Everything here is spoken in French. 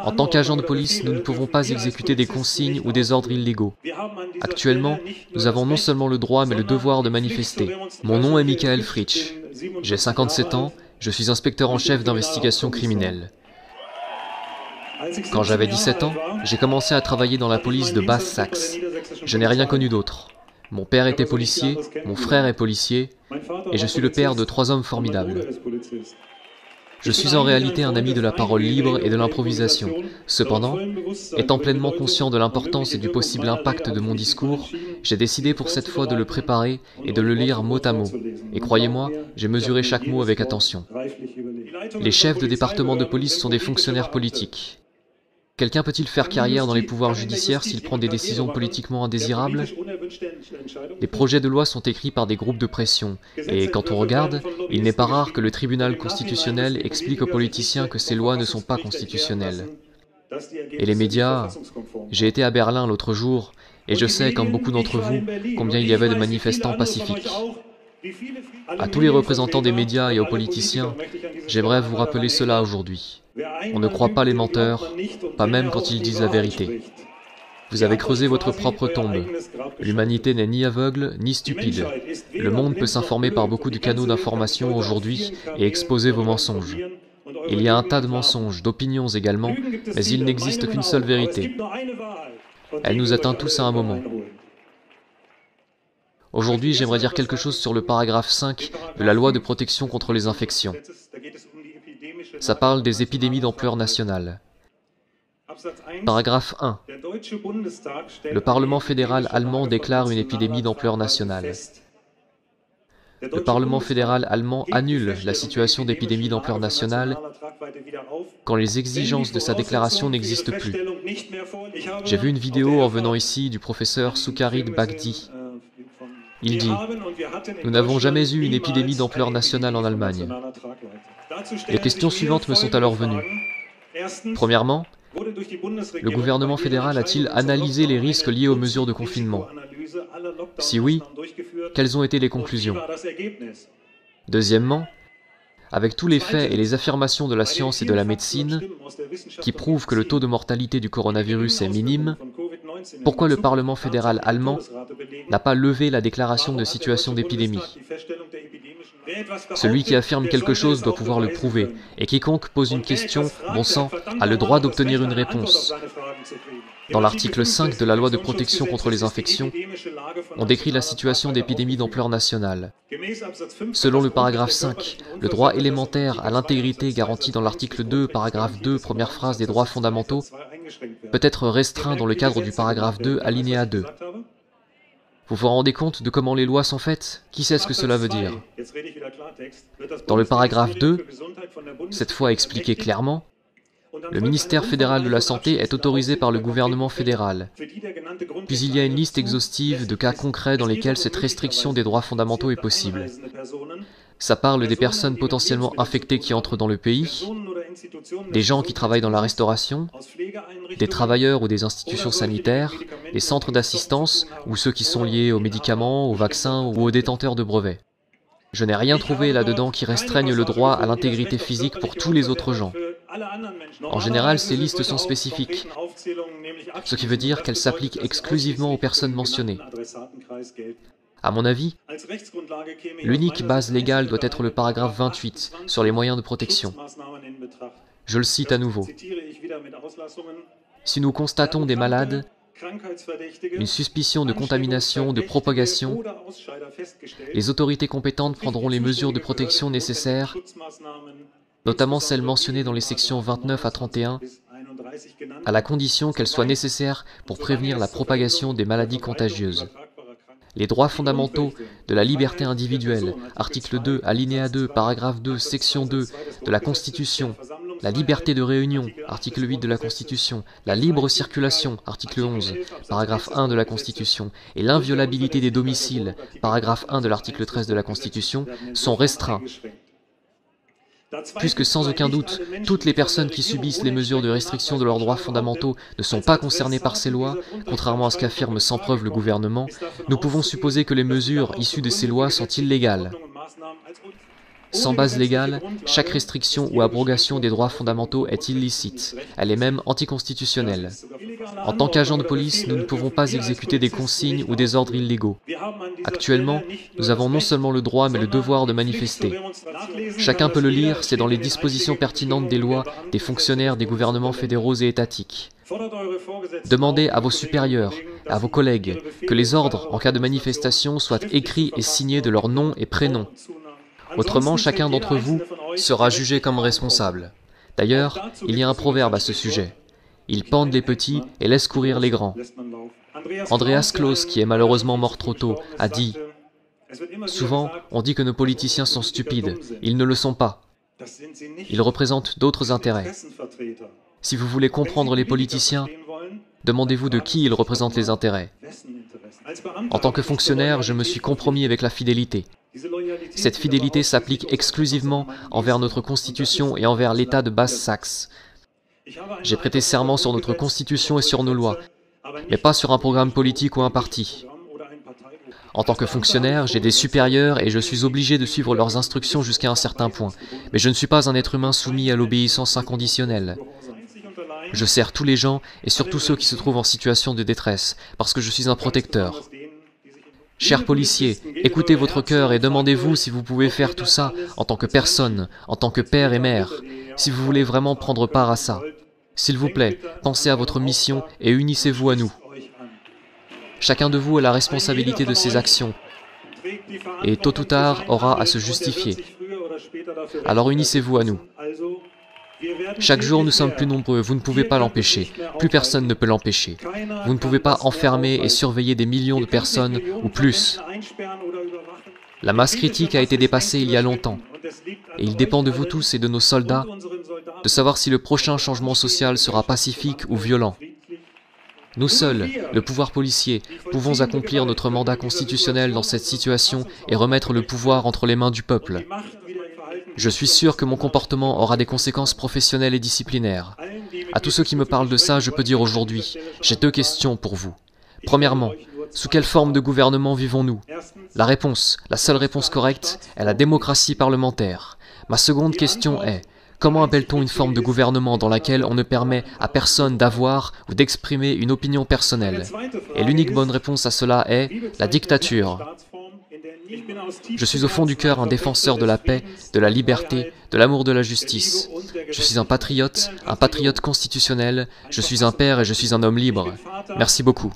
En tant qu'agent de police, nous ne pouvons pas exécuter des consignes ou des ordres illégaux. Actuellement, nous avons non seulement le droit mais le devoir de manifester. Mon nom est Michael Fritsch. J'ai 57 ans, je suis inspecteur en chef d'investigation criminelle. Quand j'avais 17 ans, j'ai commencé à travailler dans la police de Basse-Saxe. Je n'ai rien connu d'autre. Mon père était policier, mon frère est policier, et je suis le père de 3 hommes formidables. Je suis en réalité un ami de la parole libre et de l'improvisation. Cependant, étant pleinement conscient de l'importance et du possible impact de mon discours, j'ai décidé pour cette fois de le préparer et de le lire mot à mot. Et croyez-moi, j'ai mesuré chaque mot avec attention. Les chefs de département de police sont des fonctionnaires politiques. Quelqu'un peut-il faire carrière dans les pouvoirs judiciaires s'il prend des décisions politiquement indésirables? Les projets de loi sont écrits par des groupes de pression, et quand on regarde, il n'est pas rare que le tribunal constitutionnel explique aux politiciens que ces lois ne sont pas constitutionnelles. Et les médias... J'ai été à Berlin l'autre jour, et je sais, comme beaucoup d'entre vous, combien il y avait de manifestants pacifiques. À tous les représentants des médias et aux politiciens, j'aimerais vous rappeler cela aujourd'hui. On ne croit pas les menteurs, pas même quand ils disent la vérité. Vous avez creusé votre propre tombe. L'humanité n'est ni aveugle, ni stupide. Le monde peut s'informer par beaucoup de canaux d'information aujourd'hui et exposer vos mensonges. Il y a un tas de mensonges, d'opinions également, mais il n'existe qu'une seule vérité. Elle nous atteint tous à un moment. Aujourd'hui, j'aimerais dire quelque chose sur le paragraphe 5 de la loi de protection contre les infections. Ça parle des épidémies d'ampleur nationale. Paragraphe 1. Le Parlement fédéral allemand déclare une épidémie d'ampleur nationale. Le Parlement fédéral allemand annule la situation d'épidémie d'ampleur nationale quand les exigences de sa déclaration n'existent plus. J'ai vu une vidéo en venant ici du professeur Sucharit Bhakdi. Il dit « Nous n'avons jamais eu une épidémie d'ampleur nationale en Allemagne. » Les questions suivantes me sont alors venues. Premièrement, le gouvernement fédéral a-t-il analysé les risques liés aux mesures de confinement? Si oui, quelles ont été les conclusions? Deuxièmement, avec tous les faits et les affirmations de la science et de la médecine qui prouvent que le taux de mortalité du coronavirus est minime, pourquoi le Parlement fédéral allemand n'a pas levé la déclaration de situation d'épidémie? Celui qui affirme quelque chose doit pouvoir le prouver, et quiconque pose une question, bon sang, a le droit d'obtenir une réponse. Dans l'article 5 de la loi de protection contre les infections, on décrit la situation d'épidémie d'ampleur nationale. Selon le paragraphe 5, le droit élémentaire à l'intégrité garanti dans l'article 2, paragraphe 2, première phrase des droits fondamentaux, peut être restreint dans le cadre du paragraphe 2, alinéa 2. Vous vous rendez compte de comment les lois sont faites? Qui sait ce que cela veut dire? Dans le paragraphe 2, cette fois expliqué clairement, le ministère fédéral de la Santé est autorisé par le gouvernement fédéral. Puis il y a une liste exhaustive de cas concrets dans lesquels cette restriction des droits fondamentaux est possible. Ça parle des personnes potentiellement infectées qui entrent dans le pays, des gens qui travaillent dans la restauration, des travailleurs ou des institutions sanitaires, des centres d'assistance ou ceux qui sont liés aux médicaments, aux vaccins ou aux détenteurs de brevets. Je n'ai rien trouvé là-dedans qui restreigne le droit à l'intégrité physique pour tous les autres gens. En général, ces listes sont spécifiques, ce qui veut dire qu'elles s'appliquent exclusivement aux personnes mentionnées. À mon avis, l'unique base légale doit être le paragraphe 28 sur les moyens de protection. Je le cite à nouveau. Si nous constatons des malades, une suspicion de contamination, de propagation, les autorités compétentes prendront les mesures de protection nécessaires, notamment celles mentionnées dans les sections 29 à 31, à la condition qu'elles soient nécessaires pour prévenir la propagation des maladies contagieuses. Les droits fondamentaux de la liberté individuelle, article 2, alinéa 2, paragraphe 2, section 2 de la Constitution, la liberté de réunion, article 8 de la Constitution, la libre circulation, article 11, paragraphe 1 de la Constitution, et l'inviolabilité des domiciles, paragraphe 1 de l'article 13 de la Constitution, sont restreints. Puisque sans aucun doute, toutes les personnes qui subissent les mesures de restriction de leurs droits fondamentaux ne sont pas concernées par ces lois, contrairement à ce qu'affirme sans preuve le gouvernement, nous pouvons supposer que les mesures issues de ces lois sont illégales. Sans base légale, chaque restriction ou abrogation des droits fondamentaux est illicite. Elle est même anticonstitutionnelle. En tant qu'agents de police, nous ne pouvons pas exécuter des consignes ou des ordres illégaux. Actuellement, nous avons non seulement le droit mais le devoir de manifester. Chacun peut le lire, c'est dans les dispositions pertinentes des lois, des fonctionnaires des gouvernements fédéraux et étatiques. Demandez à vos supérieurs, à vos collègues, que les ordres en cas de manifestation soient écrits et signés de leur nom et prénom. Autrement, chacun d'entre vous sera jugé comme responsable. D'ailleurs, il y a un proverbe à ce sujet. Ils pendent les petits et laissent courir les grands. Andreas Claus, qui est malheureusement mort trop tôt, a dit « Souvent, on dit que nos politiciens sont stupides. Ils ne le sont pas. Ils représentent d'autres intérêts. Si vous voulez comprendre les politiciens, demandez-vous de qui ils représentent les intérêts. En tant que fonctionnaire, je me suis compromis avec la fidélité. Cette fidélité s'applique exclusivement envers notre Constitution et envers l'État de Basse-Saxe. J'ai prêté serment sur notre Constitution et sur nos lois, mais pas sur un programme politique ou un parti. En tant que fonctionnaire, j'ai des supérieurs et je suis obligé de suivre leurs instructions jusqu'à un certain point, mais je ne suis pas un être humain soumis à l'obéissance inconditionnelle. Je sers tous les gens et surtout ceux qui se trouvent en situation de détresse, parce que je suis un protecteur. Chers policiers, écoutez votre cœur et demandez-vous si vous pouvez faire tout ça en tant que personne, en tant que père et mère, si vous voulez vraiment prendre part à ça. S'il vous plaît, pensez à votre mission et unissez-vous à nous. Chacun de vous a la responsabilité de ses actions et tôt ou tard aura à se justifier. Alors unissez-vous à nous. Chaque jour nous sommes plus nombreux, vous ne pouvez pas l'empêcher, plus personne ne peut l'empêcher. Vous ne pouvez pas enfermer et surveiller des millions de personnes ou plus. La masse critique a été dépassée il y a longtemps, et il dépend de vous tous et de nos soldats de savoir si le prochain changement social sera pacifique ou violent. Nous seuls, le pouvoir policier, pouvons accomplir notre mandat constitutionnel dans cette situation et remettre le pouvoir entre les mains du peuple. Je suis sûr que mon comportement aura des conséquences professionnelles et disciplinaires. À tous ceux qui me parlent de ça, je peux dire aujourd'hui, j'ai 2 questions pour vous. Premièrement, sous quelle forme de gouvernement vivons-nous? La réponse, la seule réponse correcte, est la démocratie parlementaire. Ma seconde question est, comment appelle-t-on une forme de gouvernement dans laquelle on ne permet à personne d'avoir ou d'exprimer une opinion personnelle? Et l'unique bonne réponse à cela est la dictature. Je suis au fond du cœur un défenseur de la paix, de la liberté, de l'amour de la justice. Je suis un patriote constitutionnel, je suis un père et je suis un homme libre. Merci beaucoup.